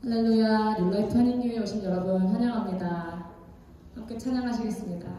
할렐루야, 릴라이프 한인교회에 오신 여러분 환영합니다. 함께 찬양하시겠습니다.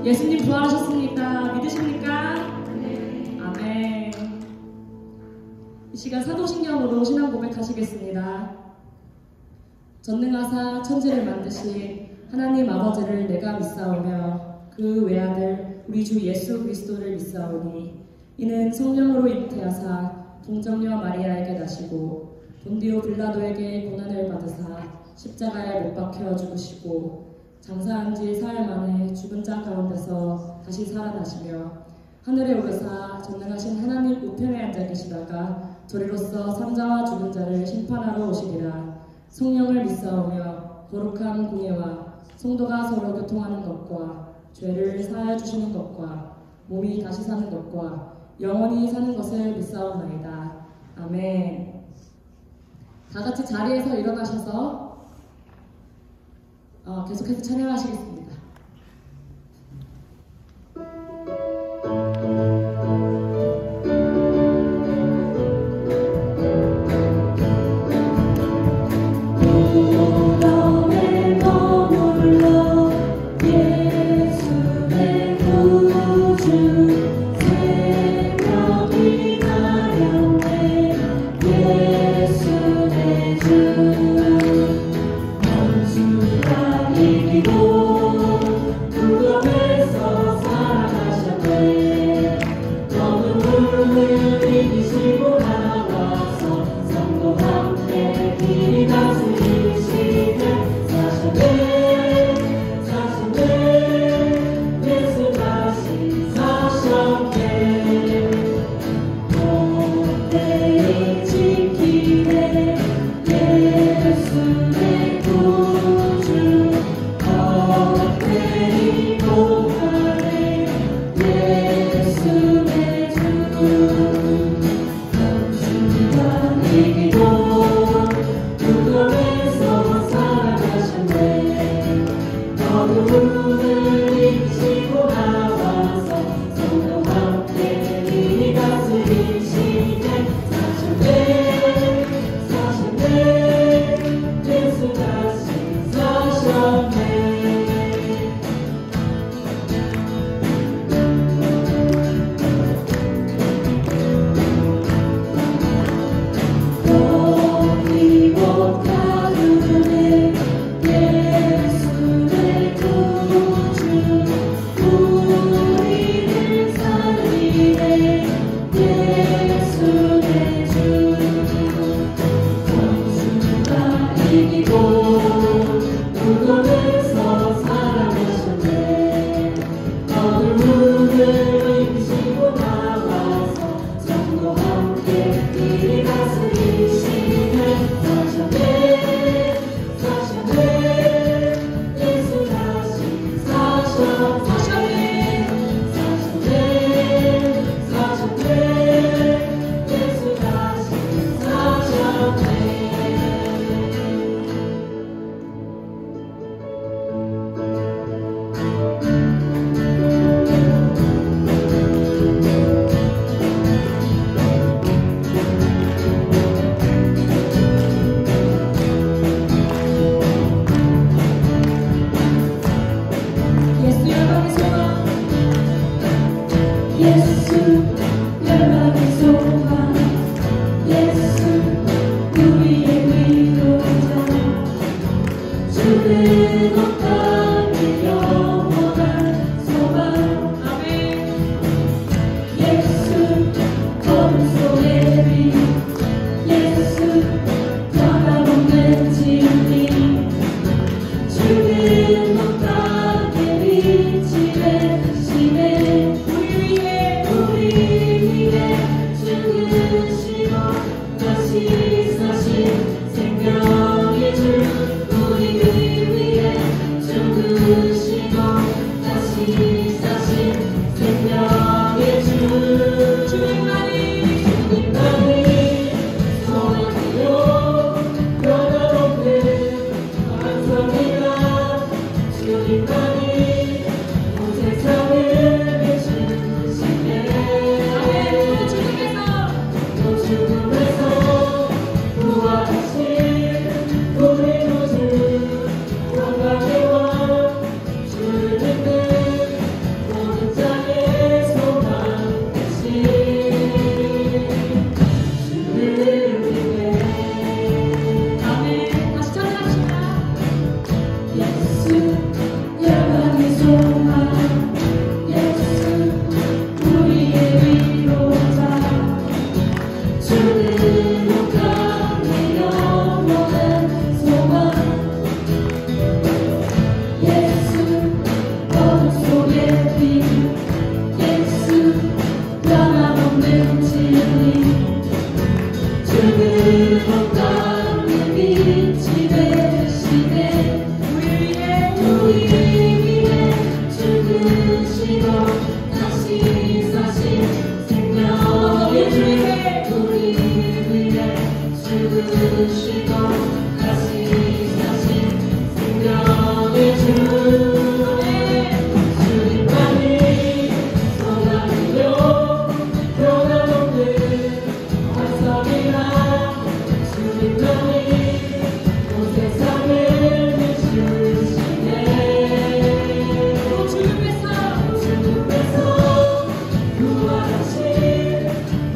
예수님 부활하셨습니까? 믿으십니까? 네. 아멘. 이 시간 사도신경으로 신앙 고백하시겠습니다. 전능하사 천지를 만드신 하나님 아버지를 내가 믿사오며 그 외아들 우리 주 예수 그리스도를 믿사오니 이는 성령으로 잉태하사 동정녀 마리아에게 나시고 본디오 빌라도에게 고난을 받으사 십자가에 못 박혀 죽으시고 장사한 지 사흘 만에 죽은 자 가운데서 다시 살아나시며 하늘에 오르사 전능하신 하나님 우편에 앉아 계시다가 저리로서 산자와 죽은 자를 심판하러 오시리라. 성령을 믿사오며 거룩한 공예와 성도가 서로 교통하는 것과 죄를 사하여 주시는 것과 몸이 다시 사는 것과 영원히 사는 것을 믿사옵나이다. 아멘. 다 같이 자리에서 일어나셔서 계속해서 찬양하시겠습니다.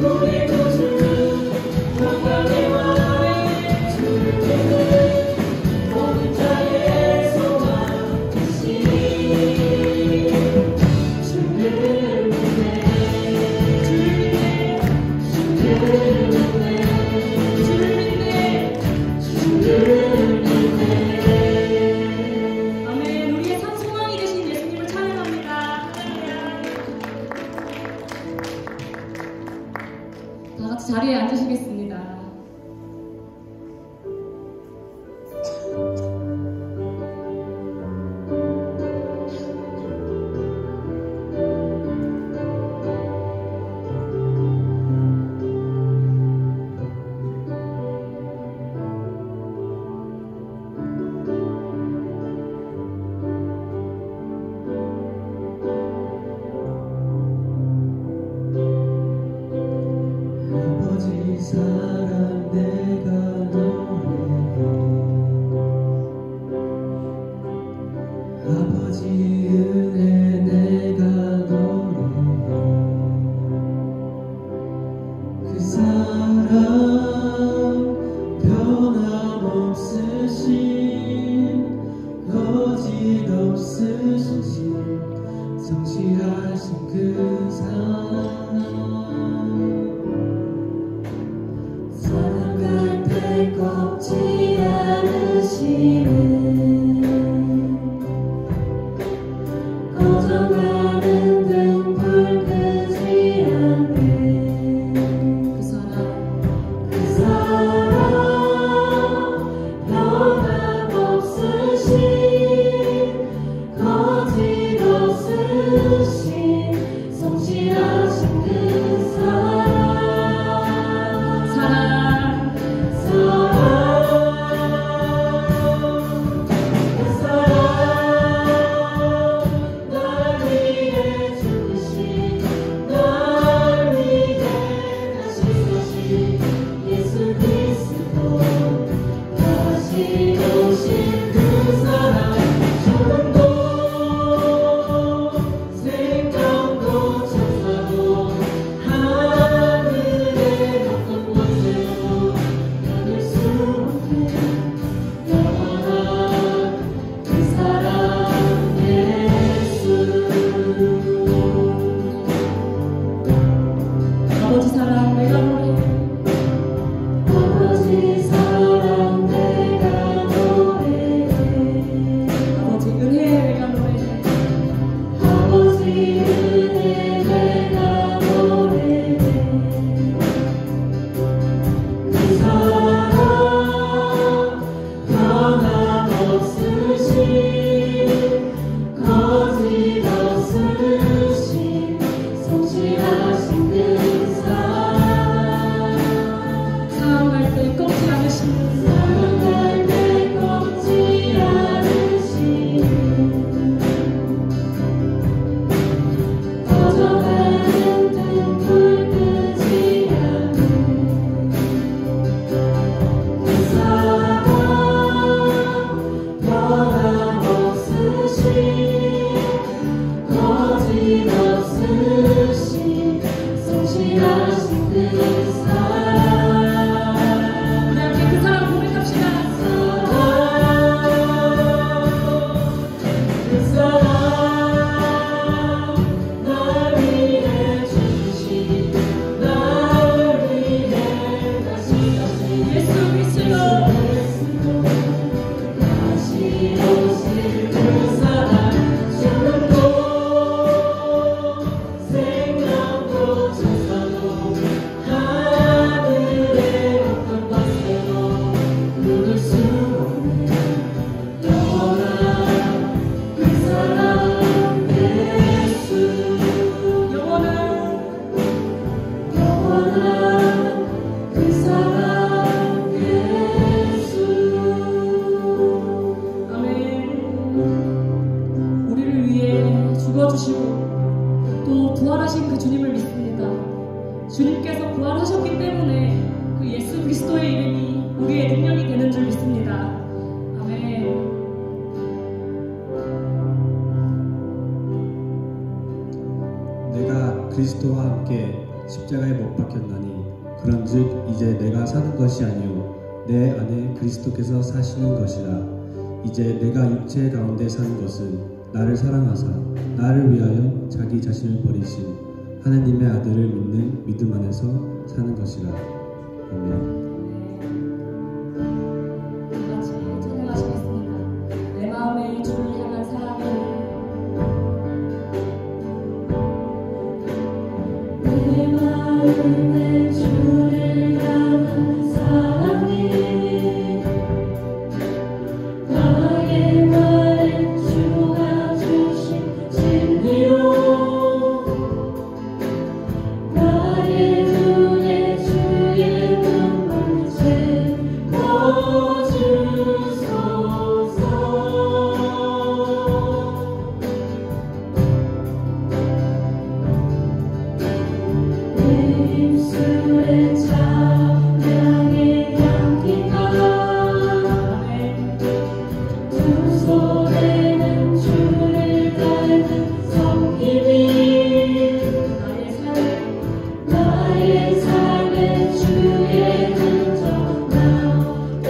우리 구주 영광의 왕 주를 꺾지 않으시는 꺼져가는 등불 끄지 않는 그 사랑 변함없으신 거짓없으신 성실하신 그 아버지 사랑 내가 노래해 아버지 사랑 내가 노래해 아버지 은혜 내가 노래해 아버지 은혜 내가 노래해 그 사랑 변함없으신 거짓없으신 성실하신 그 사랑할 때 꺾지 않으시는 꺼져가는 등불 끄지 않는 그 사랑 변함없으신 거짓없으신 성실하신 그 죽어주시고 또 부활하신 그 주님을 믿습니다. 주님께서 부활하셨기 때문에 그 예수 그리스도의 이름이 우리의 능력이 되는 줄 믿습니다. 아멘. 내가 그리스도와 함께 십자가에 못 박혔나니 그런즉 이제 내가 사는 것이 아니요 내 안에 그리스도께서 사시는 것이라. 이제 내가 육체 가운데 사는 것은 나를 사랑하사 나를 위하여 자기 자신을 버리신 하나님의 아들을 믿는 믿음 안에서 사는 것이라. 아멘. 같이 찬양하시겠습니다. 내 마음에 주를 향한 사랑이 내 마음에 주를 향한 사랑이 나의 말에 주가 주신 진리로 나의 눈에 주의 눈물 채워주소서. 내 입술에 찬양의 향기가 두 손에는 주를 닮은 섬김이 나의 삶에 주의 흔적 나게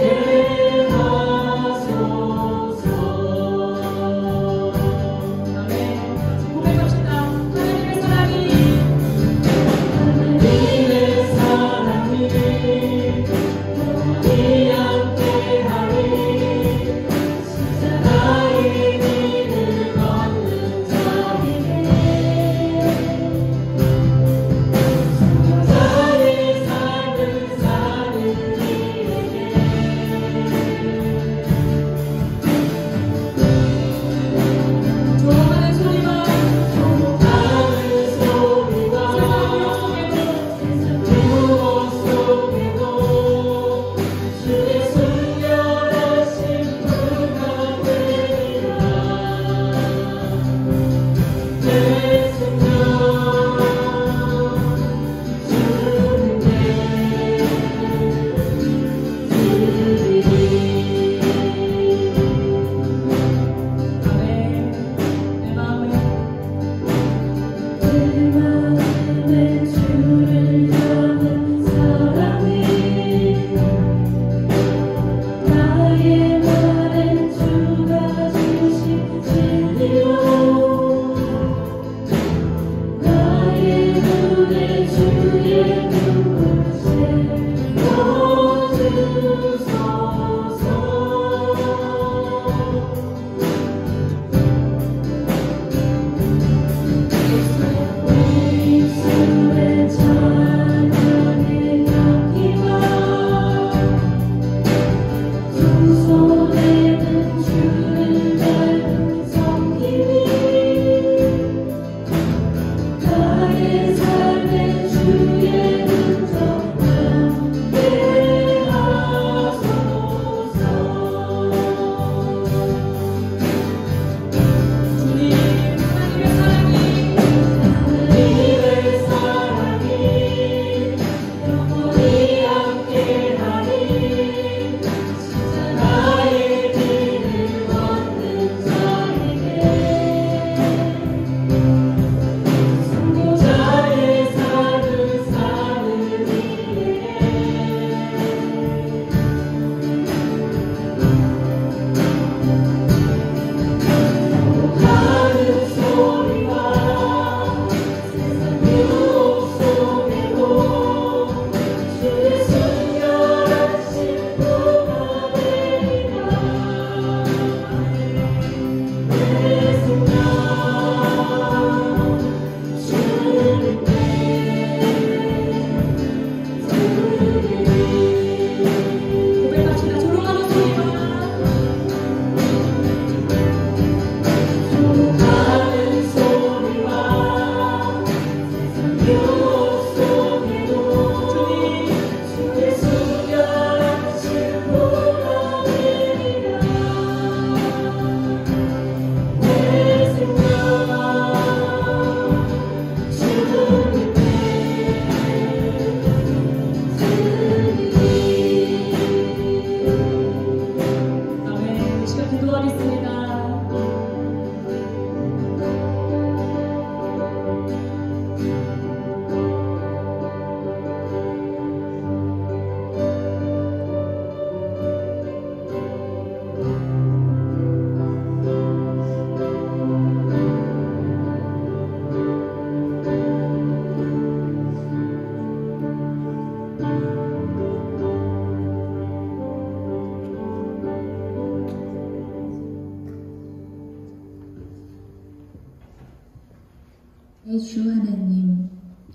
주 하나님,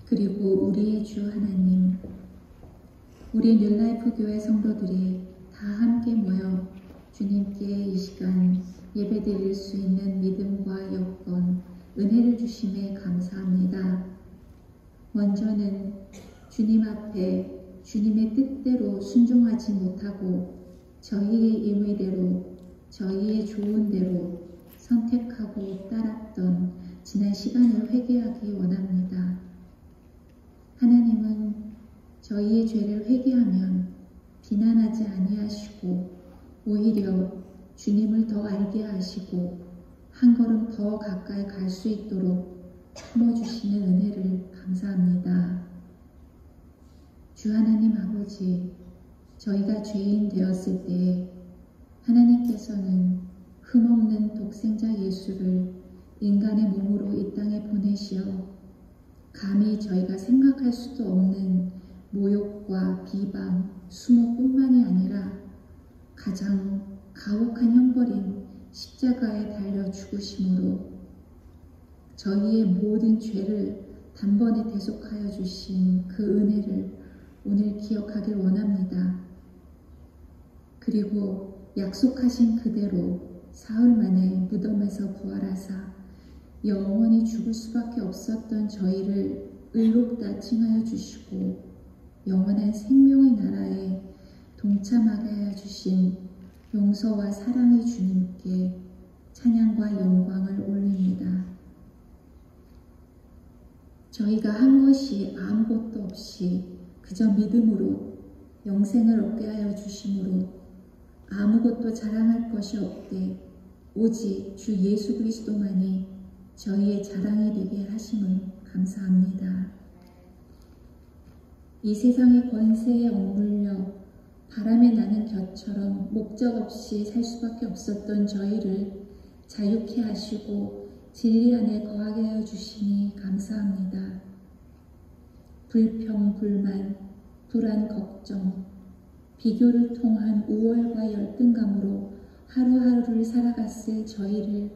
그리고 우리의 주 하나님, 우리 뉴라이프 교회 성도들이 다 함께 모여 주님께 이 시간 예배드릴 수 있는 믿음과 여건, 은혜를 주심에 감사합니다. 먼저는 주님 앞에 주님의 뜻대로 순종하지 못하고 저희의 임의대로, 저희의 좋은 대로 선택하고 따랐던 지난 시간을 회개하기 원합니다. 하나님은 저희의 죄를 회개하면 비난하지 아니하시고 오히려 주님을 더 알게 하시고 한 걸음 더 가까이 갈 수 있도록 품어주시는 은혜를 감사합니다. 주 하나님 아버지, 저희가 죄인 되었을 때 하나님께서는 흠없는 독생자 예수를 인간의 몸으로 이 땅에 보내시어 감히 저희가 생각할 수도 없는 모욕과 비방, 수모뿐만이 아니라 가장 가혹한 형벌인 십자가에 달려 죽으심으로 저희의 모든 죄를 단번에 대속하여 주신 그 은혜를 오늘 기억하길 원합니다. 그리고 약속하신 그대로 사흘 만에 무덤에서 부활하사 영원히 죽을 수밖에 없었던 저희를 의롭다 칭하여 주시고 영원한 생명의 나라에 동참하게 하여 주신 용서와 사랑의 주님께 찬양과 영광을 올립니다. 저희가 한 것이 아무것도 없이 그저 믿음으로 영생을 얻게 하여 주심으로 아무것도 자랑할 것이 없되 오직 주 예수 그리스도만이 저희의 자랑이 되게 하심을 감사합니다. 이 세상의 권세에 억눌려 바람에 나는 겨처럼 목적 없이 살 수밖에 없었던 저희를 자유케 하시고 진리 안에 거하게 하여 주시니 감사합니다. 불평, 불만, 불안, 걱정, 비교를 통한 우월과 열등감으로 하루하루를 살아갔을 저희를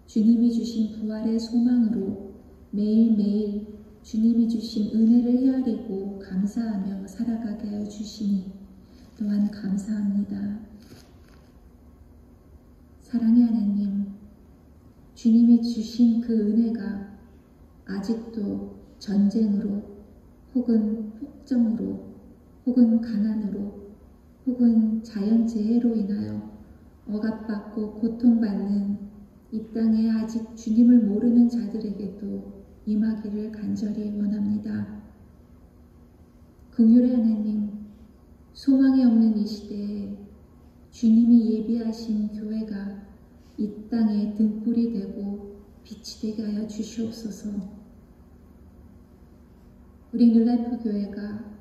주님이 주신 부활의 소망으로 매일매일 주님이 주신 은혜를 헤아리고 감사하며 살아가게 하여 주시니 또한 감사합니다. 사랑의 하나님, 주님이 주신 그 은혜가 아직도 전쟁으로 혹은 폭정으로 혹은 가난으로 혹은 자연재해로 인하여 억압받고 고통받는 이 땅에 아직 주님을 모르는 자들에게도 임하기를 간절히 원합니다. 긍휼의 하나님, 소망이 없는 이 시대에 주님이 예비하신 교회가 이 땅에 등불이 되고 빛이 되게 하여 주시옵소서. 우리 뉴라이프 교회가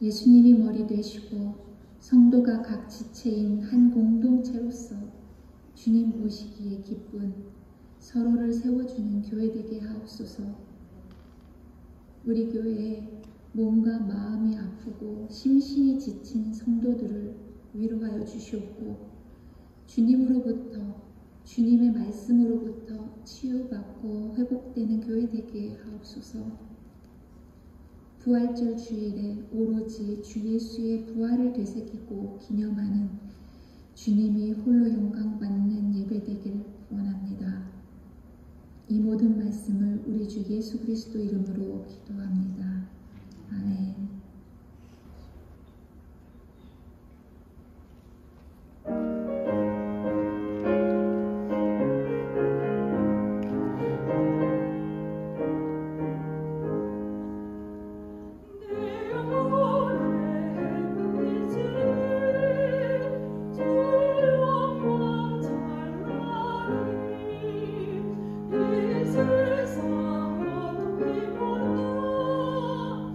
예수님이 머리 되시고 성도가 각 지체인 한 공동체로서 주님 보시기에 기쁜 서로를 세워주는 교회 되게 하옵소서. 우리 교회에 몸과 마음이 아프고 심신이 지친 성도들을 위로하여 주시옵고 주님으로부터 주님의 말씀으로부터 치유받고 회복되는 교회 되게 하옵소서. 부활절 주일에 오로지 주 예수의 부활을 되새기고 기념하는 주님이 홀로 영광받는 예배 되길 원합니다. 이 모든 말씀을 우리 주 예수 그리스도 이름으로 기도합니다. 아멘. 세상 어떻게 보나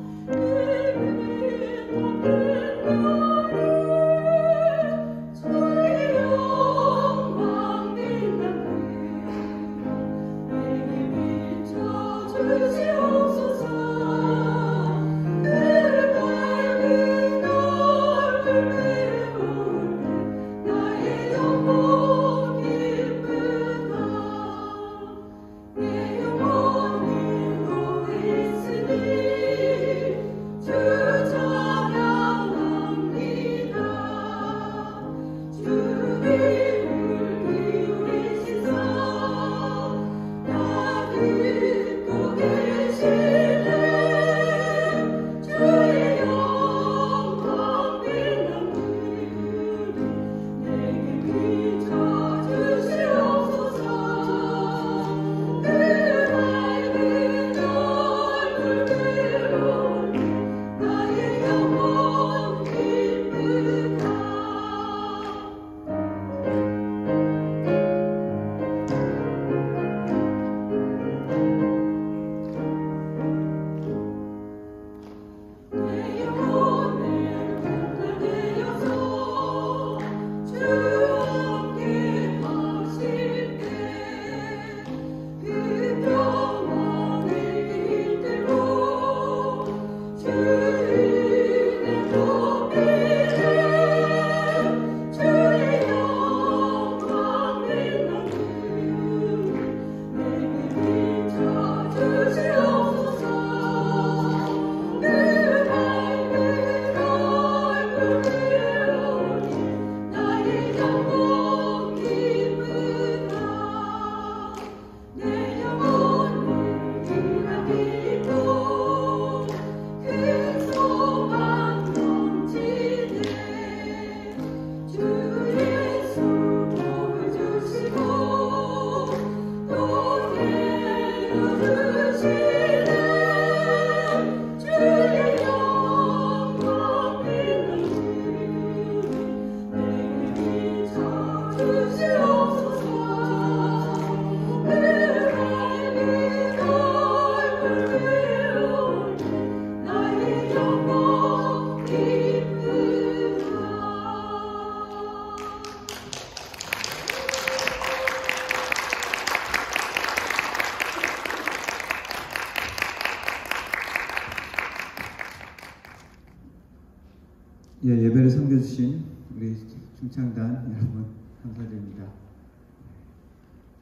주신 우리 중창단 여러분 감사드립니다.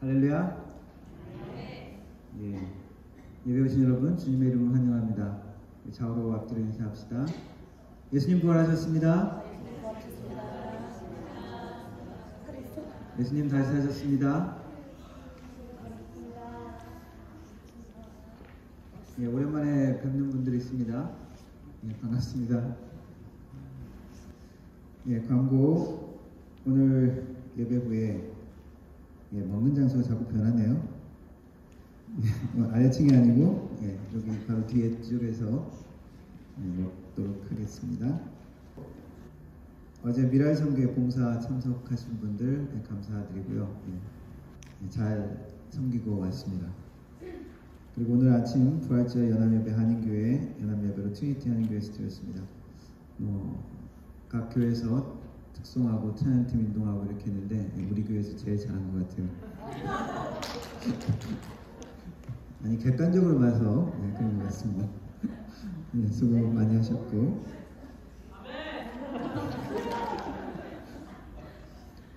할렐루야. 예. 예배 오신 여러분 주님의 이름으로 환영합니다. 좌우로 앞뒤로 인사합시다. 예수님 부활하셨습니다. 예수님 다시 사셨습니다. 예, 오랜만에 뵙는 분들이 있습니다. 예, 반갑습니다. 예, 광고. 오늘 예배 후에 예, 먹는 장소가 자꾸 변하네요. 예, 아래층이 아니고 예, 여기 바로 뒤에 쪽에서 예, 먹도록 하겠습니다. 어제 미랄성교회 봉사 참석하신 분들 예, 감사드리고요. 예, 잘 섬기고 왔습니다. 그리고 오늘 아침 부활절 연합예배 한인교회 연합예배로 트리니티 한인교회에서 드렸습니다. 각 교회에서 특송하고 찬양팀 인동하고 이렇게 했는데 우리 교회에서 제일 잘한 것 같아요. 아니 객관적으로 봐서 네, 그런 것 같습니다. 네, 수고 많이 하셨고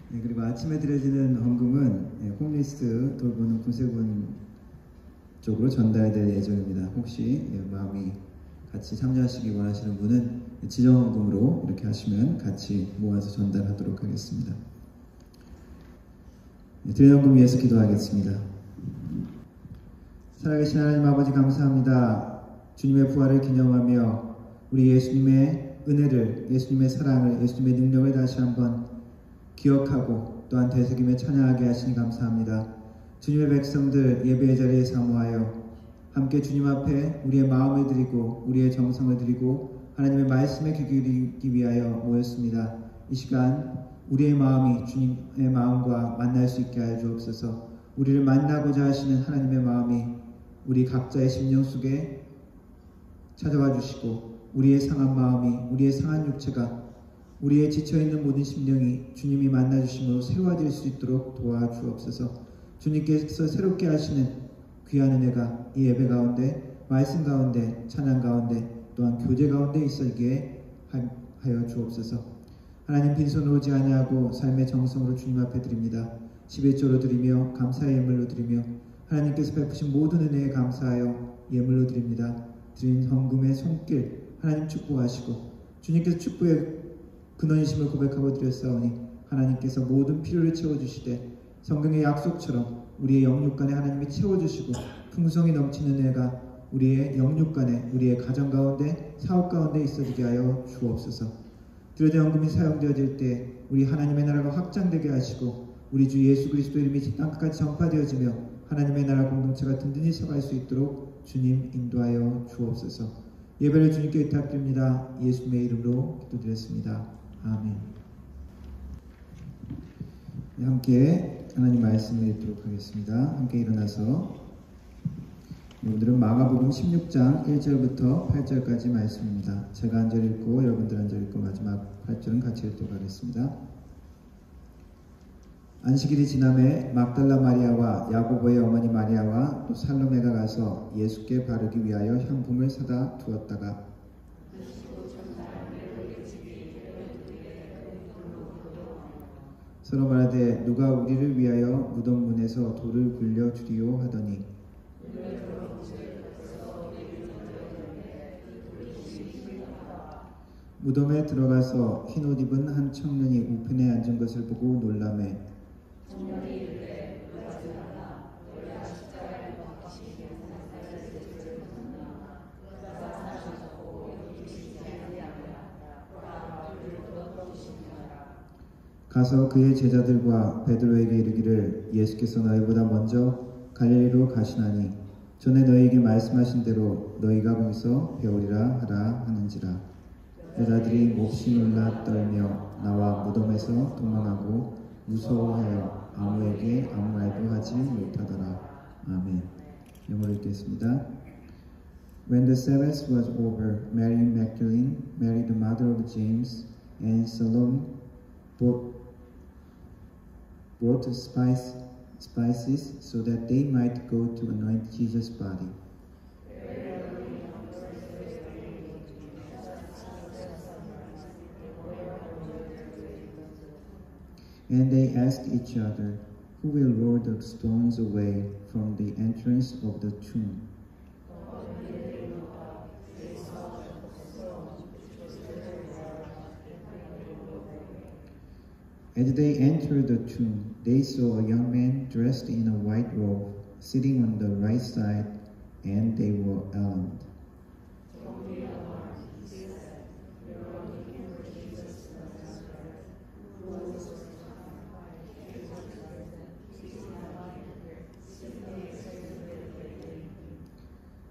네, 그리고 아침에 드려지는 헌금은 네, 홈리스트 돌보는 구세군 쪽으로 전달될 예정입니다. 혹시 예, 마음이 같이 참여하시기 원하시는 분은 지정헌금으로 이렇게 하시면 같이 모아서 전달하도록 하겠습니다. 예, 드려헌금 위해서 기도하겠습니다. 살아계신 하나님 아버지 감사합니다. 주님의 부활을 기념하며 우리 예수님의 은혜를, 예수님의 사랑을, 예수님의 능력을 다시 한번 기억하고 또한 되새기며 찬양하게 하시니 감사합니다. 주님의 백성들 예배의 자리에 사모하여 함께 주님 앞에 우리의 마음을 드리고 우리의 정성을 드리고 하나님의 말씀에 귀 기울이기 위하여 모였습니다. 이 시간 우리의 마음이 주님의 마음과 만날 수 있게 하여 주옵소서. 우리를 만나고자 하시는 하나님의 마음이 우리 각자의 심령 속에 찾아와 주시고 우리의 상한 마음이, 우리의 상한 육체가, 우리의 지쳐있는 모든 심령이 주님이 만나주심으로 새로워질 수 있도록 도와주옵소서. 주님께서 새롭게 하시는 귀한 은혜가 이 예배 가운데, 말씀 가운데, 찬양 가운데, 또한 교제 가운데 있어지게 하여 주옵소서. 하나님 빈손으로 오지 아니하고 삶의 정성으로 주님 앞에 드립니다. 11조로 드리며 감사의 예물로 드리며 하나님께서 베푸신 모든 은혜에 감사하여 예물로 드립니다. 드린 헌금의 손길 하나님 축복하시고 주님께서 축복의 근원이심을 고백하고 드렸사오니 하나님께서 모든 필요를 채워주시되 성경의 약속처럼 우리의 영육간에 하나님이 채워주시고 풍성이 넘치는 은혜가 우리의 영육간에, 우리의 가정 가운데, 사업 가운데 있어지게 하여 주옵소서. 드려진 헌금이 사용되어질 때 우리 하나님의 나라가 확장되게 하시고 우리 주 예수 그리스도 이름이 땅끝까지 전파되어지며 하나님의 나라 공동체가 든든히 서갈 수 있도록 주님 인도하여 주옵소서. 예배를 주님께 의탁드립니다. 예수님의 이름으로 기도드렸습니다. 아멘. 네, 함께 하나님 말씀을 읽도록 하겠습니다. 함께 일어나서 오늘은 마가복음 16장 1절부터 8절까지 말씀입니다. 제가 한 절 읽고 여러분들 한 절 읽고 마지막 8절은 같이 읽도록 하겠습니다. 안식일이 지남에 막달라 마리아와 야고보의 어머니 마리아와 또 살로메가 가서 예수께 바르기 위하여 향품을 사다 두었다가 서로 말하되 누가 우리를 위하여 무덤 문에서 돌을 굴려 주리요 하더니 무덤에 들어가서 흰옷 입은 한 청년이 우편에 앉은 것을 보고 놀라매 가서 그의 제자들과 베드로에게 이르기를 예수께서 너희보다 먼저 갈릴리로 가시나니 전에 너희에게 말씀하신 대로 너희가 거기서 배우리라 하라 하는지라. 여자들이 몹시 놀라 떨며 나와 무덤에서 도망하고 무서워하여 아무에게 아무 말도 하지 못하더라. 아멘. 영어로 읽겠습니다. When the Sabbath was over, Mary Magdalene, Mary the mother of James, and Salome brought spices so that they might go to anoint Jesus' body. And they asked each other, "Who will roll the stones away from the entrance of the tomb?" As they entered the tomb, they saw a young man dressed in a white robe, sitting on the right side, and they were alarmed.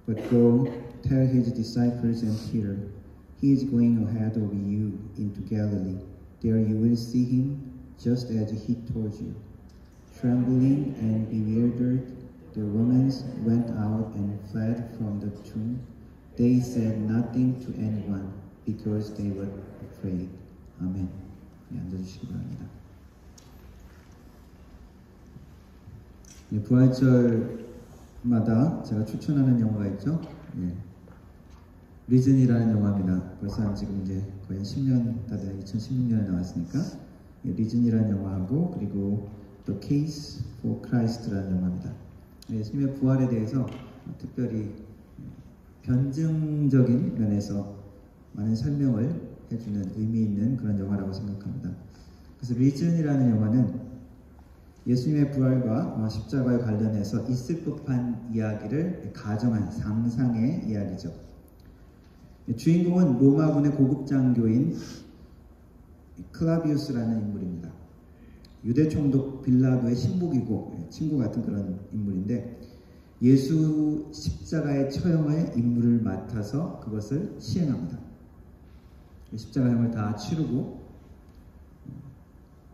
But go, tell his disciples and Peter, he is going ahead of you into Galilee. There you will see him, just as he told you. Trembling and bewildered, the Romans went out and fled from the tomb. They said nothing to anyone because they were afraid. 아멘. 네, 앉아주시기 바랍니다. 네, 부활절마다 제가 추천하는 영화가 있죠. 네. 리즌이라는 영화입니다. 벌써 한 지금 이제 거의 10년 다 된 2016년에 나왔으니까 예, 리즌이라는 영화하고 그리고 The Case for Christ라는 영화입니다. 예수님의 부활에 대해서 특별히 변증적인 면에서 많은 설명을 해주는 의미 있는 그런 영화라고 생각합니다. 그래서 리즌이라는 영화는 예수님의 부활과 십자가에 관련해서 있을 법한 이야기를 가정한 상상의 이야기죠. 주인공은 로마군의 고급 장교인 클라비우스라는 인물입니다. 유대 총독 빌라도의 신복이고 친구 같은 그런 인물인데 예수 십자가의 처형의 임무를 맡아서 그것을 시행합니다. 십자가형을 다 치르고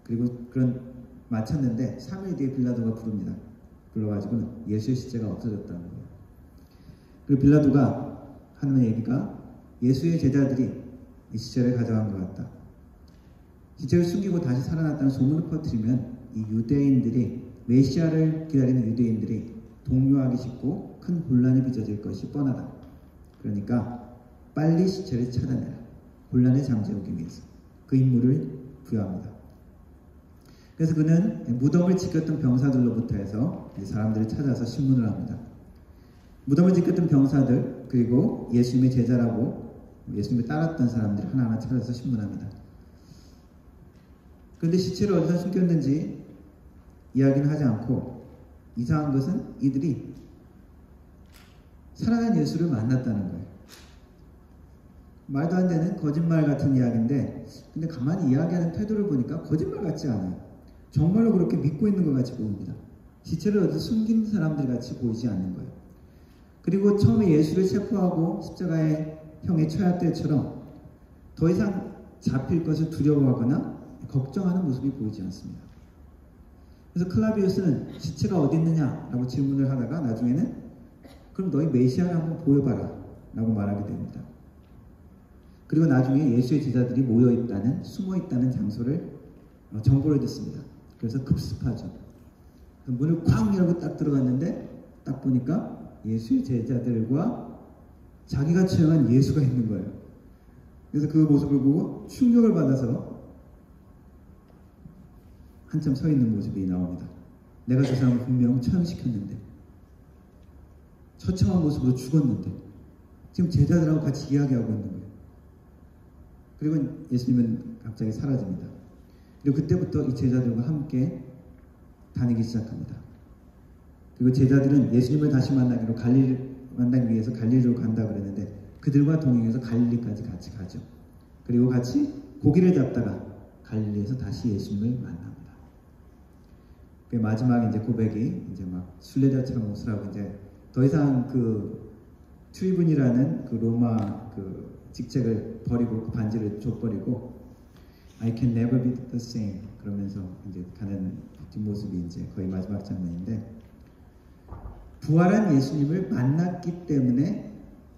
그리고 그런 마쳤는데 3일 뒤에 빌라도가 부릅니다. 불러가지고는 예수의 시체가 없어졌다는 거예요. 그리고 빌라도가 하는 얘기가 예수의 제자들이 이 시체를 가져간 것 같다. 시체를 숨기고 다시 살아났다는 소문을 퍼뜨리면 이 유대인들이 메시아를 기다리는 유대인들이 동요하기 쉽고 큰 혼란이 빚어질 것이 뻔하다. 그러니까 빨리 시체를 찾아내라. 혼란을 잠재우기 위해서 그 임무를 부여합니다. 그래서 그는 무덤을 지켰던 병사들로부터 해서 사람들을 찾아서 신문을 합니다. 무덤을 지켰던 병사들 그리고 예수님의 제자라고 예수님을 따랐던 사람들을 하나하나 찾아서 신문합니다. 그런데 시체를 어디서 숨겼는지 이야기는 하지 않고 이상한 것은 이들이 살아난 예수를 만났다는 거예요. 말도 안 되는 거짓말 같은 이야기인데 근데 가만히 이야기하는 태도를 보니까 거짓말 같지 않아요. 정말로 그렇게 믿고 있는 것 같이 보입니다. 시체를 어디서 숨긴 사람들 같이 보이지 않는 거예요. 그리고 처음에 예수를 체포하고 십자가의 형에 처할 때처럼 더 이상 잡힐 것을 두려워하거나 걱정하는 모습이 보이지 않습니다. 그래서 클라비우스는 시체가 어디 있느냐라고 질문을 하다가 나중에는 그럼 너희 메시아를 한번 보여봐라 라고 말하게 됩니다. 그리고 나중에 예수의 제자들이 모여있다는 숨어있다는 장소를 정보를 듣습니다. 그래서 급습하죠. 문을 쾅 열고 딱 들어갔는데 딱 보니까 예수의 제자들과 자기가 처형한 예수가 있는 거예요. 그래서 그 모습을 보고 충격을 받아서 한참 서 있는 모습이 나옵니다. 내가 저 사람을 분명 처형시켰는데 처참한 모습으로 죽었는데 지금 제자들하고 같이 이야기하고 있는 거예요. 그리고 예수님은 갑자기 사라집니다. 그리고 그때부터 이 제자들과 함께 다니기 시작합니다. 그리고 제자들은 예수님을 다시 만나기 위해서 갈릴리로 간다고 그랬는데 그들과 동행해서 갈릴리까지 같이 가죠. 그리고 같이 고기를 잡다가 갈릴리에서 다시 예수님을 만납니다. 그 마지막 이제 고백이 이제 막 순례자처럼 옷을 하고 이제 더 이상 그 트리븐이라는 그 로마 그 직책을 버리고 그 반지를 줘버리고 I can never be the same 그러면서 이제 가는 뒷모습이 이제 거의 마지막 장면인데 부활한 예수님을 만났기 때문에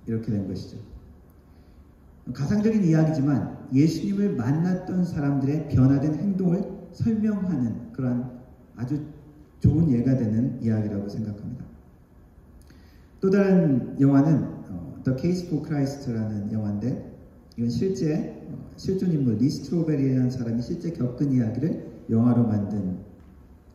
이렇게 된 것이죠. 가상적인 이야기지만 예수님을 만났던 사람들의 변화된 행동을 설명하는 그런 아주 좋은 예가 되는 이야기라고 생각합니다. 또 다른 영화는 The Case for Christ라는 영화인데 이건 실존 인물 리 스트로베리라는 사람이 실제 겪은 이야기를 영화로 만든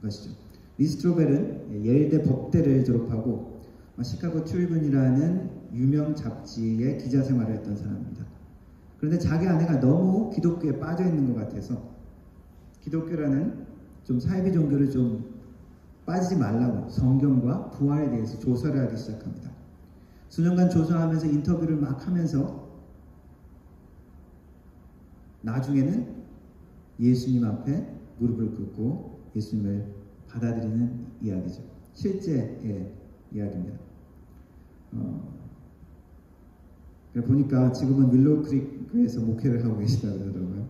것이죠. 리스트로벨은 예일대 법대를 졸업하고 시카고 트리뷴이라는 유명 잡지의 기자 생활을 했던 사람입니다. 그런데 자기 아내가 너무 기독교에 빠져 있는 것 같아서 기독교라는 좀 사이비 종교를 좀 빠지지 말라고 성경과 부활에 대해서 조사를 하기 시작합니다. 수년간 조사하면서 인터뷰를 막 하면서 나중에는 예수님 앞에 무릎을 꿇고 예수님을 받아들이는 이야기죠. 실제의 이야기입니다. 보니까 지금은 윌로우 크릭에서 목회를 하고 계시다고 그러더라고요.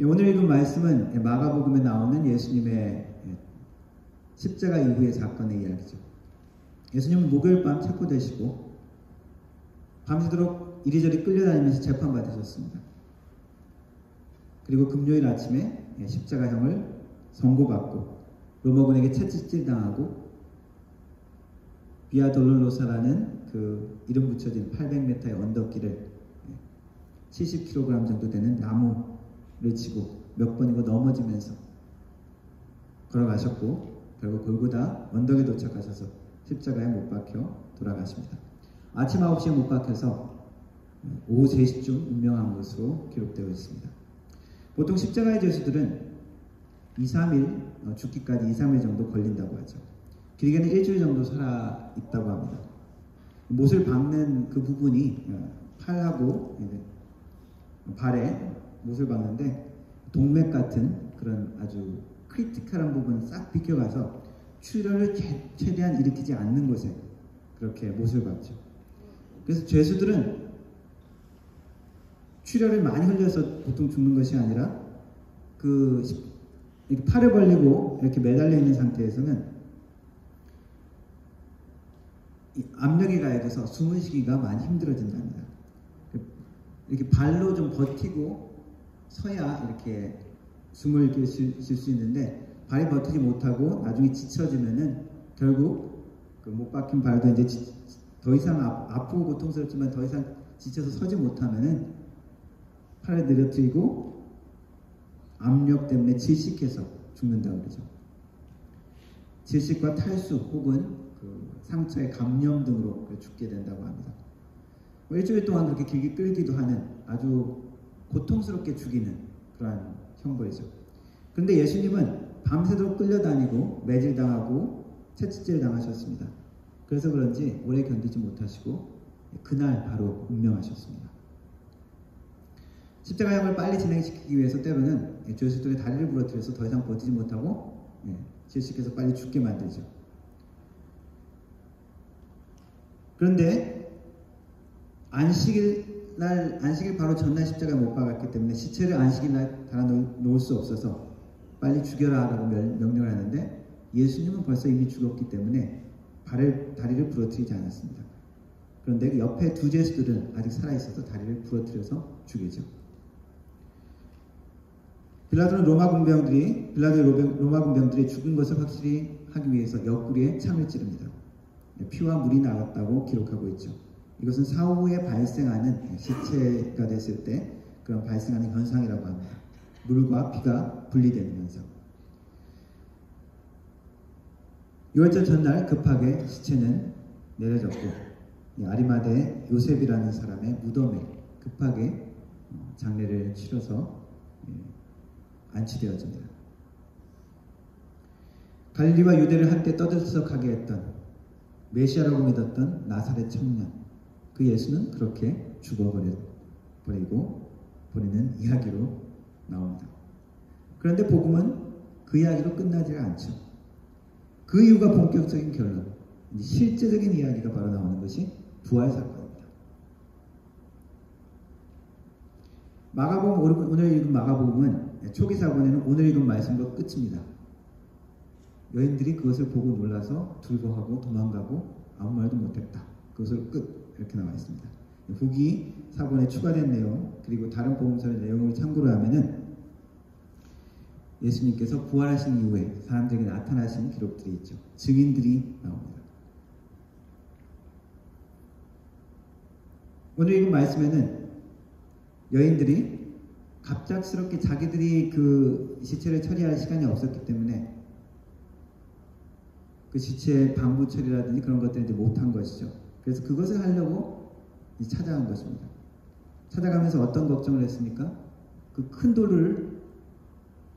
오늘 읽은 말씀은 마가복음에 나오는 예수님의 십자가 이후의 사건의 이야기죠. 예수님은 목요일 밤 체포되시고 밤새도록 이리저리 끌려다니면서 재판받으셨습니다. 그리고 금요일 아침에 십자가형을 선고받고 로마군에게 채찍질 당하고 비아 돌로로사라는 그 이름 붙여진 800m의 언덕길을 70kg 정도 되는 나무를 치고 몇 번이고 넘어지면서 걸어가셨고 결국 골고다 언덕에 도착하셔서 십자가에 못 박혀 돌아가십니다. 아침 9시에 못 박혀서 오후 3시쯤 운명한 것으로 기록되어 있습니다. 보통 십자가의 죄수들은 2-3일, 죽기까지 2-3일 정도 걸린다고 하죠. 길게는 일주일 정도 살아 있다고 합니다. 못을 박는 그 부분이 팔하고 발에 못을 박는데 동맥 같은 그런 아주 크리티컬한 부분이 싹 비껴가서 출혈을 최대한 일으키지 않는 곳에 그렇게 못을 박죠. 그래서 죄수들은 출혈을 많이 흘려서 보통 죽는 것이 아니라 이렇게 팔을 벌리고 이렇게 매달려 있는 상태에서는 이 압력이 가해져서 숨을 쉬기가 많이 힘들어진답니다. 이렇게 발로 좀 버티고 서야 이렇게 숨을 쉴 수 있는데 발이 버티지 못하고 나중에 지쳐지면은 결국 그 못 박힌 발도 이제 더 이상 아프고 고통스럽지만 더 이상 지쳐서 서지 못하면은 팔을 늘어뜨리고 압력 때문에 질식해서 죽는다고 그러죠. 질식과 탈수 혹은 그 상처의 감염 등으로 죽게 된다고 합니다. 일주일 동안 그렇게 길게 끌기도 하는 아주 고통스럽게 죽이는 그러한 형벌이죠. 그런데 예수님은 밤새도록 끌려다니고 매질당하고 채찍질 당하셨습니다. 그래서 그런지 오래 견디지 못하시고 그날 바로 운명하셨습니다. 십자가형을 빨리 진행시키기 위해서 때로는 죄수들의 다리를 부러뜨려서 더 이상 버티지 못하고 질식해서 빨리 죽게 만들죠. 그런데 안식일 바로 전날 십자가에 못 박았기 때문에 시체를 안식일 날 달아놓을 수 없어서 빨리 죽여라 라고 명령을 하는데 예수님은 벌써 이미 죽었기 때문에 다리를 부러뜨리지 않았습니다. 그런데 옆에 두 죄수들은 아직 살아있어서 다리를 부러뜨려서 죽이죠. 빌라도의 로마 군병들이 죽은 것을 확실히 하기 위해서 옆구리에 창을 찌릅니다. 피와 물이 나왔다고 기록하고 있죠. 이것은 사후에 발생하는 시체가 됐을 때 그런 발생하는 현상이라고 합니다. 물과 피가 분리되는 현상. 6월절 전날 급하게 시체는 내려졌고 아리마대 요셉이라는 사람의 무덤에 급하게 장례를 치러서 안치되어집니다. 갈릴리와 유대를 한때 떠들썩하게 했던 메시아라고 믿었던 나사렛 청년, 그 예수는 그렇게 죽어버리고 버리는 이야기로 나옵니다. 그런데 복음은 그 이야기로 끝나지 않죠. 그 이유가 본격적인 결론, 실제적인 이야기가 바로 나오는 것이 부활 사건입니다. 마가복음, 오늘 읽은 마가복음은 초기 사건에는 오늘 읽은 말씀으로 끝입니다. 여인들이 그것을 보고 놀라서 두려워하고 도망가고 아무 말도 못했다. 그것을 끝, 이렇게 나와 있습니다. 후기 사본에 추가된 내용 그리고 다른 복음서의 내용을 참고로 하면은 예수님께서 부활하신 이후에 사람들에게 나타나신 기록들이 있죠. 증인들이 나옵니다. 오늘 읽은 말씀에는 여인들이 갑작스럽게 자기들이 그 시체를 처리할 시간이 없었기 때문에 그 시체 방부 처리라든지 그런 것들을 이제 못한 것이죠. 그래서 그것을 하려고 찾아간 것입니다. 찾아가면서 어떤 걱정을 했습니까? 그 큰 돌을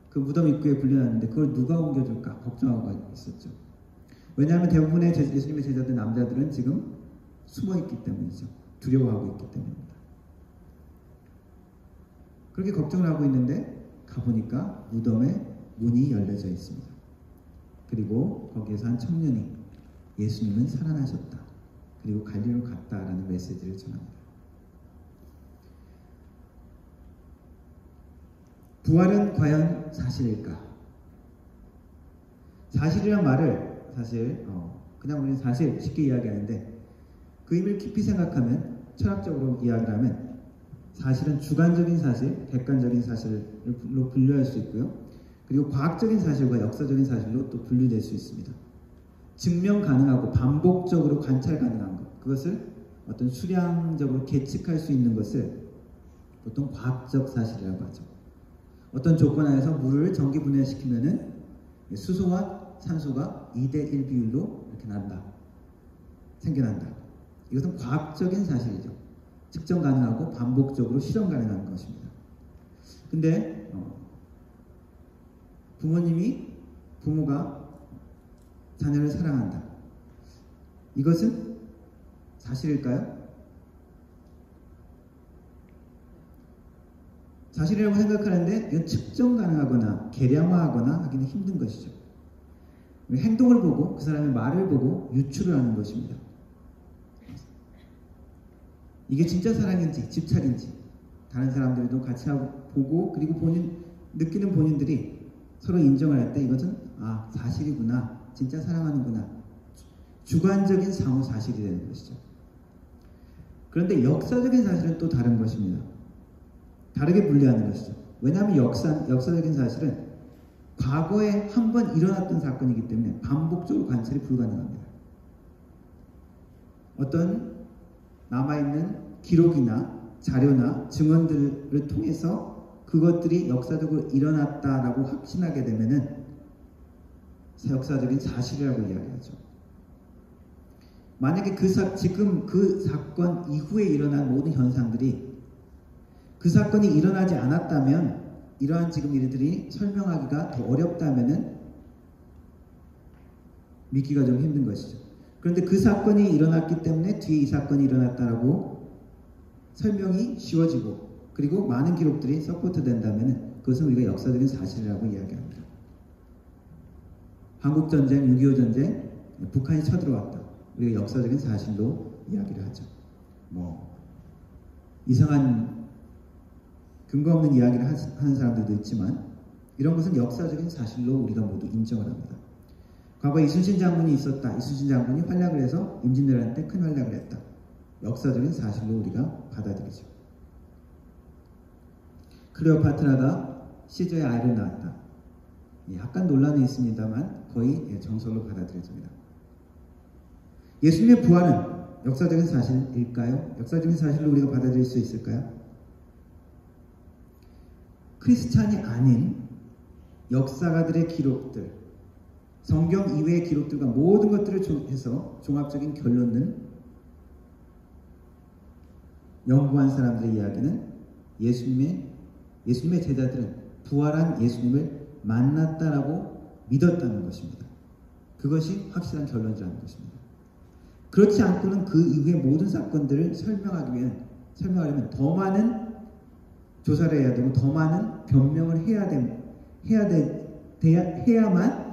그 무덤 입구에 불려놨는데 그걸 누가 옮겨줄까 걱정하고 있었죠. 왜냐하면 대부분의 예수님의 제자들 남자들은 지금 숨어있기 때문이죠. 두려워하고 있기 때문입니다. 그렇게 걱정을 하고 있는데 가보니까 무덤에 문이 열려져 있습니다. 그리고 거기에서 한 청년이 예수님은 살아나셨다. 그리고 갈릴리로 갔다라는 메시지를 전합니다. 부활은 과연 사실일까? 사실이란 말을 사실 그냥 우리는 사실 쉽게 이야기하는데 그 의미를 깊이 생각하면 철학적으로 이야기를 하면 사실은 주관적인 사실, 객관적인 사실로 분류할 수 있고요. 그리고 과학적인 사실과 역사적인 사실로 또 분류될 수 있습니다. 증명 가능하고 반복적으로 관찰 가능한 것, 그것을 어떤 수량적으로 계측할 수 있는 것을 보통 과학적 사실이라고 하죠. 어떤 조건 하에서 물을 전기 분해시키면은 수소와 산소가 2대1 비율로 이렇게 생겨난다. 이것은 과학적인 사실이죠. 측정 가능하고 반복적으로 실험 가능한 것입니다. 근데 부모가 자녀를 사랑한다. 이것은 사실일까요? 사실이라고 생각하는데 이건 측정 가능하거나 계량화하거나 하기는 힘든 것이죠. 행동을 보고 그 사람의 말을 보고 유추를 하는 것입니다. 이게 진짜 사랑인지 집착인지 다른 사람들도 같이 보고 그리고 느끼는 본인들이 서로 인정을 할 때 이것은 사실이구나, 진짜 사랑하는구나, 주관적인 상호 사실이 되는 것이죠. 그런데 역사적인 사실은 또 다른 것입니다. 다르게 분류하는 것이죠. 왜냐하면 역사적인 사실은 과거에 한 번 일어났던 사건이기 때문에 반복적으로 관찰이 불가능합니다. 어떤 남아있는 기록이나 자료나 증언들을 통해서 그것들이 역사적으로 일어났다라고 확신하게 되면은 역사적인 사실이라고 이야기하죠. 만약에 지금 그 사건 이후에 일어난 모든 현상들이 그 사건이 일어나지 않았다면 이러한 지금 일들이 설명하기가 더 어렵다면은 믿기가 좀 힘든 것이죠. 그런데 그 사건이 일어났기 때문에 뒤에 이 사건이 일어났다라고 설명이 쉬워지고 그리고 많은 기록들이 서포트 된다면 그것은 우리가 역사적인 사실이라고 이야기합니다. 한국전쟁, 6.25 전쟁, 북한이 쳐들어왔다. 우리가 역사적인 사실로 이야기를 하죠. 이상한 근거 없는 이야기를 하는 사람들도 있지만 이런 것은 역사적인 사실로 우리가 모두 인정을 합니다. 과거에 이순신 장군이 있었다. 이순신 장군이 활약을 해서 임진왜란 큰 활약을 했다. 역사적인 사실로 우리가 받아들이죠. 클레오파트라가 시저의 아이를 낳았다. 약간 논란이 있습니다만 거의 정설로 받아들여집니다. 예수님의 부활은 역사적인 사실일까요? 역사적인 사실로 우리가 받아들일 수 있을까요? 크리스찬이 아닌 역사가들의 기록들, 성경 이외의 기록들과 모든 것들을 해서 종합적인 결론을 연구한 사람들의 이야기는 예수님의 제자들은 부활한 예수님을 만났다라고 믿었다는 것입니다. 그것이 확실한 결론이라는 것입니다. 그렇지 않고는 그 이후의 모든 사건들을 설명하려면 더 많은 조사를 해야 되고 더 많은 변명을 해야만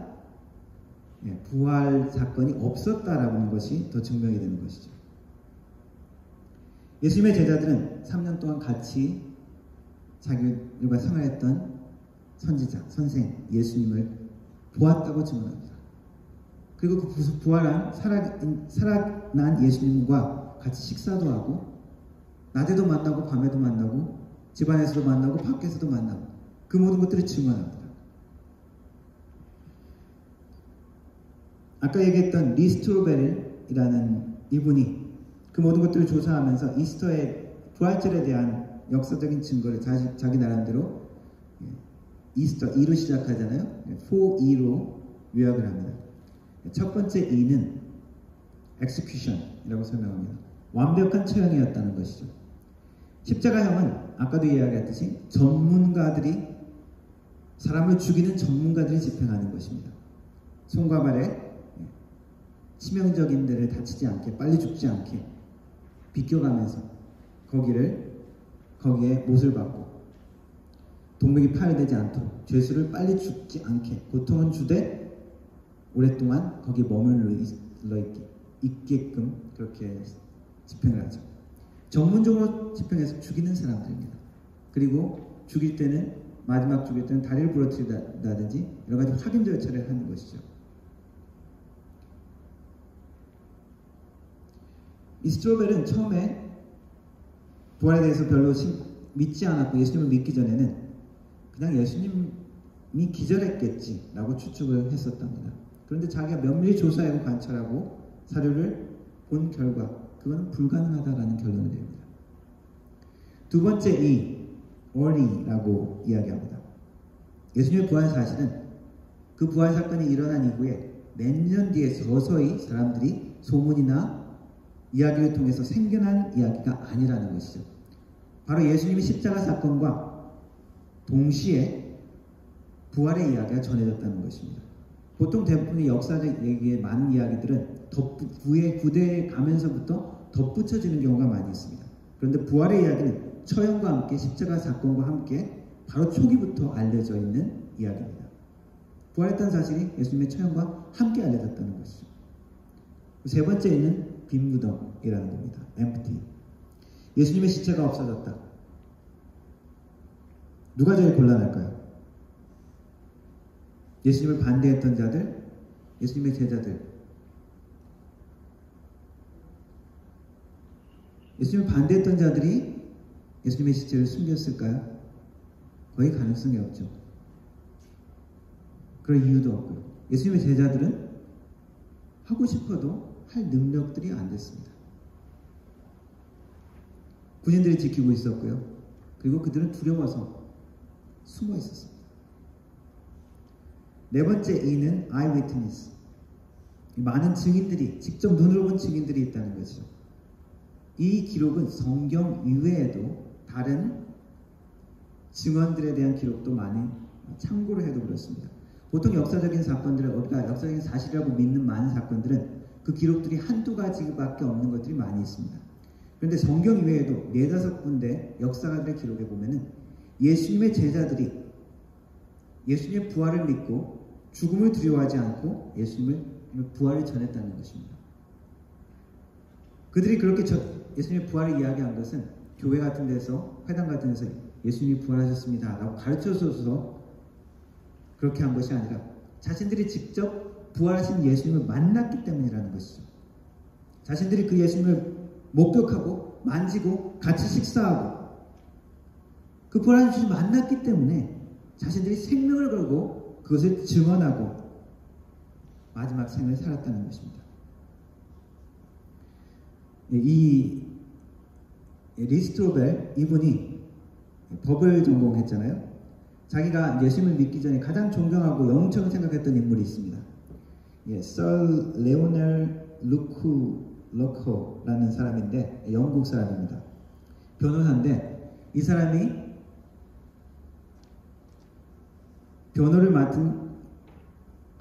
부활 사건이 없었다라는 것이 더 증명이 되는 것이죠. 예수님의 제자들은 3년 동안 같이 자기들과 생활했던 선지자, 선생 예수님을 보았다고 증언합니다. 그리고 그 부활한 살아난 예수님과 같이 식사도 하고 낮에도 만나고 밤에도 만나고 집안에서도 만나고 밖에서도 만나고 그 모든 것들을 증언합니다. 아까 얘기했던 리 스트로벨이라는 이분이 그 모든 것들을 조사하면서 이스터의 부활절에 대한 역사적인 증거를 자기 나름대로 이스터 E로 시작하잖아요. 4E로 요약을 합니다. 첫 번째 E는 execution이라고 설명합니다. 완벽한 처형이었다는 것이죠. 십자가형은 아까도 이야기했듯이 사람을 죽이는 전문가들이 집행하는 것입니다. 손과 발에 치명적인 데를 다치지 않게, 빨리 죽지 않게 비껴가면서 거기에 못을 받고 동맥이 파열되지 않도록 죄수를 빨리 죽지 않게 고통은 주되 오랫동안 거기에 머물러 있게끔 그렇게 집행을 하죠. 전문적으로 집행해서 죽이는 사람들입니다. 그리고 마지막 죽일 때는 다리를 부러뜨린다든지 여러 가지 확인 절차를 하는 것이죠. 이 스트로벨은 처음에 부활에 대해서 별로 믿지 않았고 예수님을 믿기 전에는 그냥 예수님이 기절했겠지라고 추측을 했었답니다. 그런데 자기가 면밀히 조사하고 관찰하고 사료를 본 결과 그건 불가능하다라는 결론을 냅니다. 두 번째 early라고 이야기합니다. 예수님의 부활 사실은 그 부활 사건이 일어난 이후에 몇 년 뒤에 서서히 사람들이 소문이나 이야기를 통해서 생겨난 이야기가 아니라는 것이죠. 바로 예수님의 십자가 사건과 동시에 부활의 이야기가 전해졌다는 것입니다. 보통 대부분의 역사적 얘기의 많은 이야기들은 후대에 가면서부터 덧붙여지는 경우가 많이 있습니다. 그런데 부활의 이야기는 처형과 함께 십자가 사건과 함께 바로 초기부터 알려져 있는 이야기입니다. 부활했다는 사실이 예수님의 처형과 함께 알려졌다는 것이죠. 세 번째는 빈 무덤이라는 겁니다. empty. 예수님의 시체가 없어졌다. 누가 제일 곤란할까요? 예수님을 반대했던 자들, 예수님의 제자들. 예수님을 반대했던 자들이 예수님의 시체를 숨겼을까요? 거의 가능성이 없죠. 그럴 이유도 없고요. 예수님의 제자들은 하고 싶어도 할 능력들이 안 됐습니다. 군인들이 지키고 있었고요. 그리고 그들은 두려워서 숨어 있었습니다. 네 번째 E는 eyewitness. 많은 증인들이, 직접 눈으로 본 증인들이 있다는 것이죠. 이 기록은 성경 이외에도 다른 증언들에 대한 기록도 많이 참고를 해도 그렇습니다. 보통 역사적인 사건들을 우리가 역사적인 사실이라고 믿는 많은 사건들은 그 기록들이 한두 가지밖에 없는 것들이 많이 있습니다. 그런데 성경 이외에도 4-5군데 역사가들의 기록에 보면은 예수님의 제자들이 예수님의 부활을 믿고 죽음을 두려워하지 않고 예수님의 부활을 전했다는 것입니다. 그들이 그렇게 예수님의 부활을 이야기한 것은 교회 같은 데서, 회당 같은 데서 예수님이 부활하셨습니다 라고 가르쳐줘서 그렇게 한 것이 아니라 자신들이 직접 부활하신 예수님을 만났기 때문이라는 것이죠. 자신들이 그 예수님을 목격하고 만지고 같이 식사하고 그 부활하신 예수님을 만났기 때문에 자신들이 생명을 걸고 그것을 증언하고 마지막 생을 살았다는 것입니다. 이 리스트로벨 이분이 법을 전공했잖아요. 자기가 예수님을 믿기 전에 가장 존경하고 영웅처럼 생각했던 인물이 있습니다. 썰 레오넬 루크러커라는 사람인데 영국 사람입니다. 변호사인데 이 사람이 변호를 맡은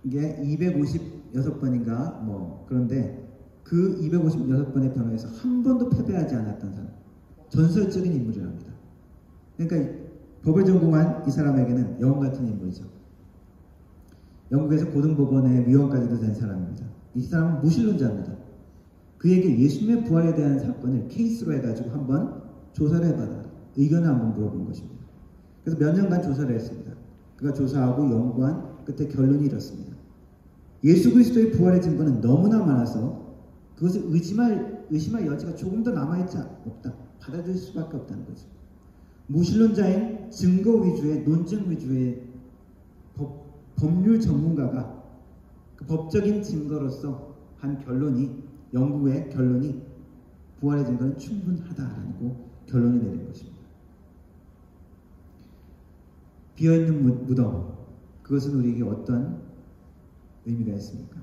게 256번인가 그런데 그 256번의 변호에서 한 번도 패배하지 않았던 사람, 전설적인 인물이랍니다. 그러니까 법을 전공한 이 사람에게는 영웅 같은 인물이죠. 영국에서 고등법원의 위원까지도 된 사람입니다. 이 사람은 무신론자입니다. 그에게 예수님의 부활에 대한 사건을 케이스로 해가지고 한번 조사를 해봐라. 의견을 한번 물어본 것입니다. 그래서 몇 년간 조사를 했습니다. 그가 조사하고 연구한 끝에 결론이 이렇습니다. 예수 그리스도의 부활의 증거는 너무나 많아서 그것을 의심할 여지가 조금 더 남아있지 없다. 받아들일 수밖에 없다는 거죠. 무신론자인 증거 위주의 논증 위주의 법률 전문가가 그 법적인 증거로서 한 결론이 영국의 결론이 부활의 증거는 충분하다라고 결론을 내린 것입니다. 비어있는 무덤, 그것은 우리에게 어떤 의미가 있습니까?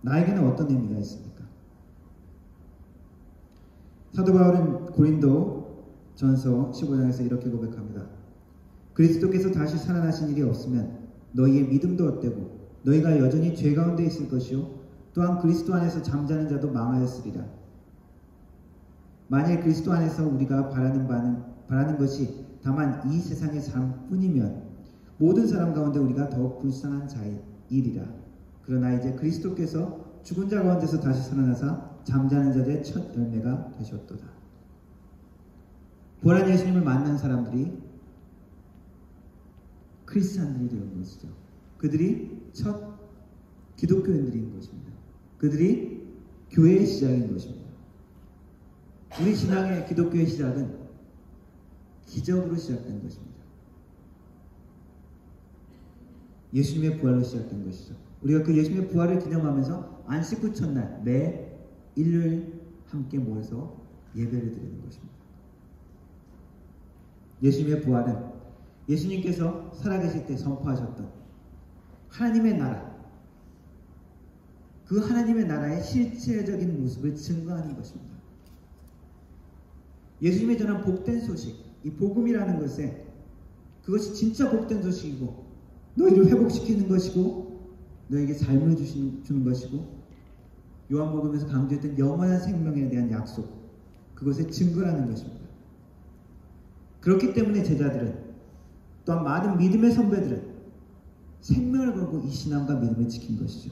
나에게는 어떤 의미가 있습니까? 사도 바울은 고린도 전서 15장에서 이렇게 고백합니다. 그리스도께서 다시 살아나신 일이 없으면 너희의 믿음도 헛되고 너희가 여전히 죄 가운데 있을 것이요 또한 그리스도 안에서 잠자는 자도 망하였으리라. 만일 그리스도 안에서 우리가 바라는 것이 다만 이 세상의 삶뿐이면 모든 사람 가운데 우리가 더욱 불쌍한 자이리라. 그러나 이제 그리스도께서 죽은 자 가운데서 다시 살아나사 잠자는 자들의 첫 열매가 되셨도다. 부활한 예수님을 만난 사람들이 크리스찬들이 되는 것이죠. 그들이 첫 기독교인들인 것입니다. 그들이 교회의 시작인 것입니다. 우리 신앙의 기독교의 시작은 기적으로 시작된 것입니다. 예수님의 부활로 시작된 것이죠. 우리가 그 예수님의 부활을 기념하면서 안식구 첫날 매 일요일 함께 모여서 예배를 드리는 것입니다. 예수님의 부활은 예수님께서 살아계실 때 선포하셨던 하나님의 나라, 그 하나님의 나라의 실체적인 모습을 증거하는 것입니다. 예수님의 전한 복된 소식, 이 복음이라는 것에 그것이 진짜 복된 소식이고 너희를 회복시키는 것이고 너에게 삶을 주는 것이고 요한복음에서 강조했던 영원한 생명에 대한 약속, 그것의 증거라는 것입니다. 그렇기 때문에 제자들은 또한 많은 믿음의 선배들은 생명을 걸고 이 신앙과 믿음을 지킨 것이죠.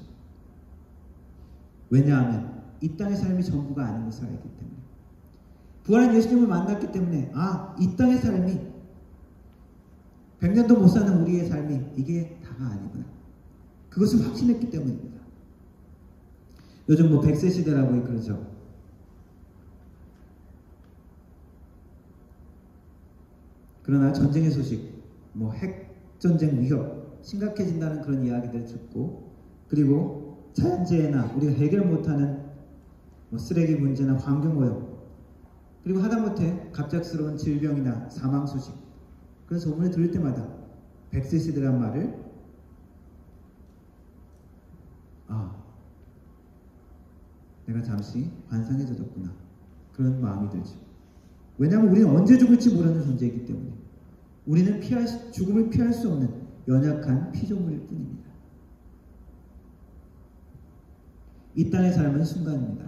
왜냐하면 이 땅의 삶이 전부가 아닌 것을 알기 때문에, 부활한 예수님을 만났기 때문에 이 땅의 삶이 100년도 못 사는 우리의 삶이 이게 다가 아니구나, 그것을 확신했기 때문입니다. 요즘 100세 시대라고 그러죠. 그러나 전쟁의 소식, 핵전쟁 위협 심각해진다는 그런 이야기들을 듣고, 그리고 자연재해나 우리가 해결 못하는 쓰레기 문제나 환경오염, 그리고 하다못해 갑작스러운 질병이나 사망 소식, 그런 소문을 들을 때마다 100세 시대란 말을 내가 잠시 환상해져졌구나, 그런 마음이 들죠. 왜냐하면 우리는 언제 죽을지 모르는 존재이기 때문에 우리는 죽음을 피할 수 없는 연약한 피조물일 뿐입니다. 이 땅의 삶은 순간입니다.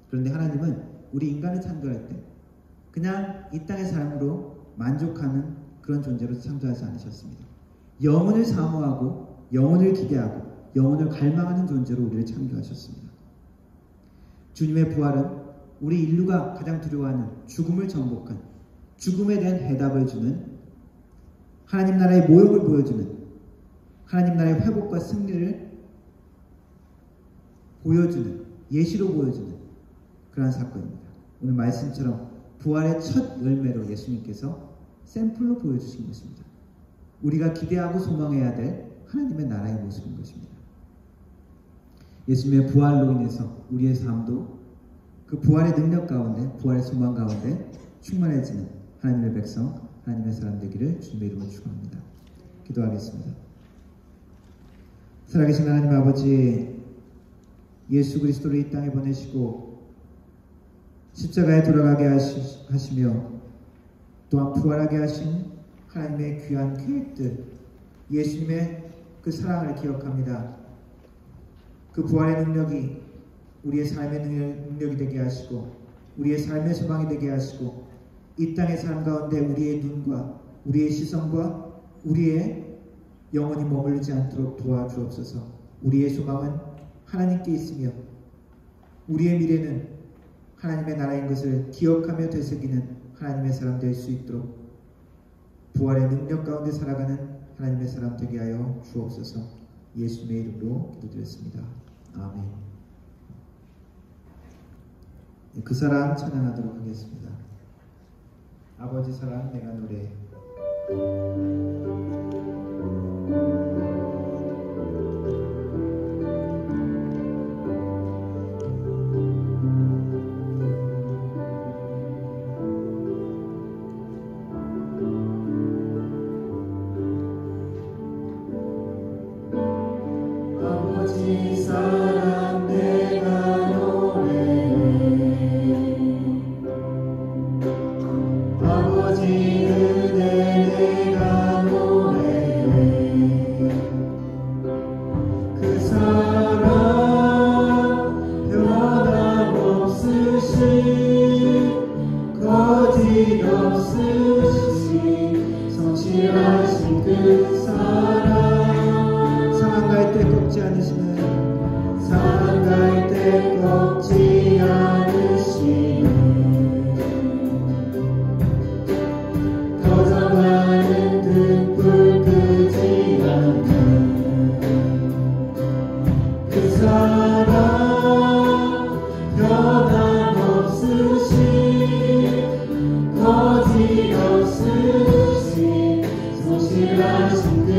그런데 하나님은 우리 인간을 창조할 때 그냥 이 땅의 삶으로 만족하는 그런 존재로 창조하지 않으셨습니다. 영혼을 사모하고 영혼을 기대하고 영혼을 갈망하는 존재로 우리를 창조하셨습니다. 주님의 부활은 우리 인류가 가장 두려워하는 죽음을 정복한, 죽음에 대한 해답을 주는, 하나님 나라의 모욕을 보여주는, 하나님 나라의 회복과 승리를 보여주는, 예시로 보여주는 그러한 사건입니다. 오늘 말씀처럼 부활의 첫 열매로 예수님께서 샘플로 보여주신 것입니다. 우리가 기대하고 소망해야 될 하나님의 나라의 모습인 것입니다. 예수님의 부활로 인해서 우리의 삶도 그 부활의 능력 가운데, 부활의 소망 가운데 충만해지는 하나님의 백성, 하나님의 사람 되기를 주님의 이름으로 축원합니다. 기도하겠습니다. 살아계신 하나님 아버지, 예수 그리스도를 이 땅에 보내시고 십자가에 돌아가게 하시며 또한 부활하게 하신 하나님의 귀한 계획들, 예수님의 그 사랑을 기억합니다. 그 부활의 능력이 우리의 삶의 능력이 되게 하시고 우리의 삶의 소망이 되게 하시고 이 땅의 삶 가운데 우리의 눈과 우리의 시선과 우리의 영혼이 머물지 않도록 도와주옵소서. 우리의 소망은 하나님께 있으며 우리의 미래는 하나님의 나라인 것을 기억하며 되새기는 하나님의 사람 될 수 있도록 부활의 능력 가운데 살아가는 하나님의 사람 되게 하여 주옵소서. 예수님의 이름으로 기도드렸습니다. 아멘. 그 사랑 찬양하도록 하겠습니다. 아버지 사랑 내가 노래해. 그 사랑 상한 갈 때 꺾지 않으시는 상한 갈 때 꺾지 않으시는 더 많은 등불 끄지 않는 그 사랑 변함없으신 거짓 없으신 성실하신 그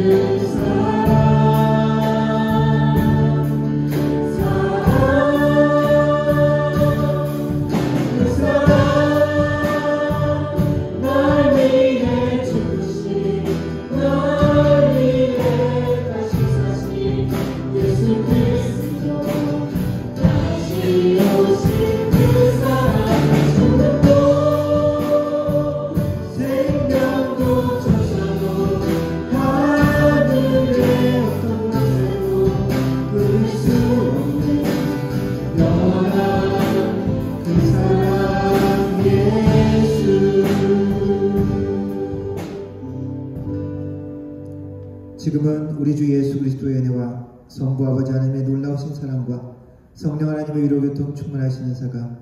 지금은 우리 주 예수 그리스도의 은혜와 성부 아버지 하나님의 놀라우신 사랑과 성령 하나님의 위로 교통 충만하신 은사가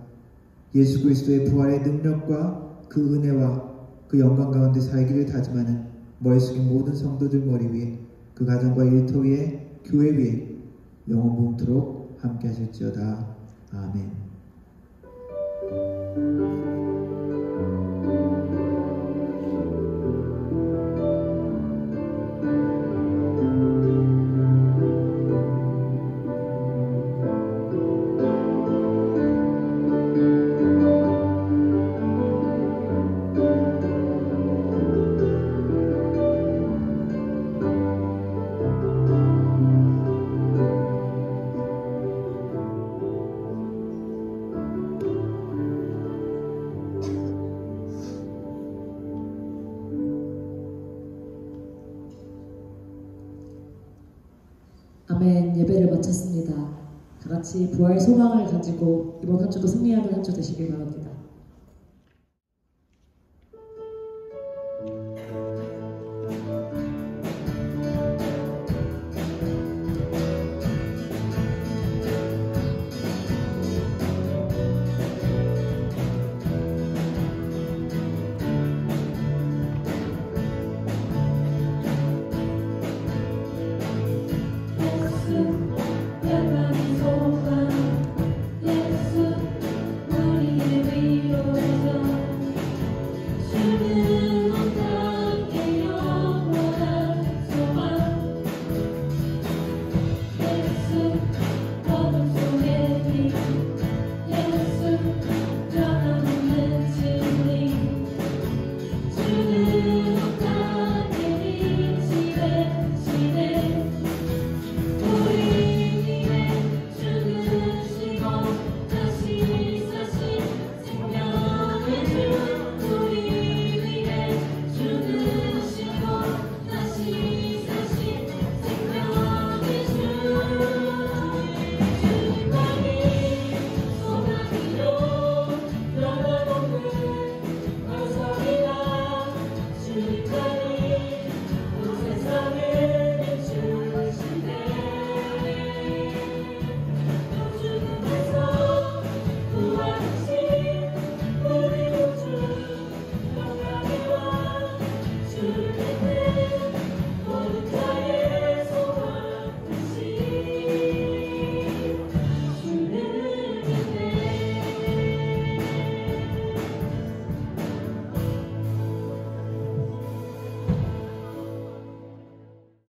예수 그리스도의 부활의 능력과 그 은혜와 그 영광 가운데 살기를 다짐하는 머리 숙인 모든 성도들 머리 위에 그 가정과 일터 위에 교회 위에 영원 봉토록 함께 하실지어다. 아멘. 아멘. 예배를 마쳤습니다. 다 같이 부활 소망을 가지고 이번 한 주도 승리하는 한 주 되시길 바랍니다.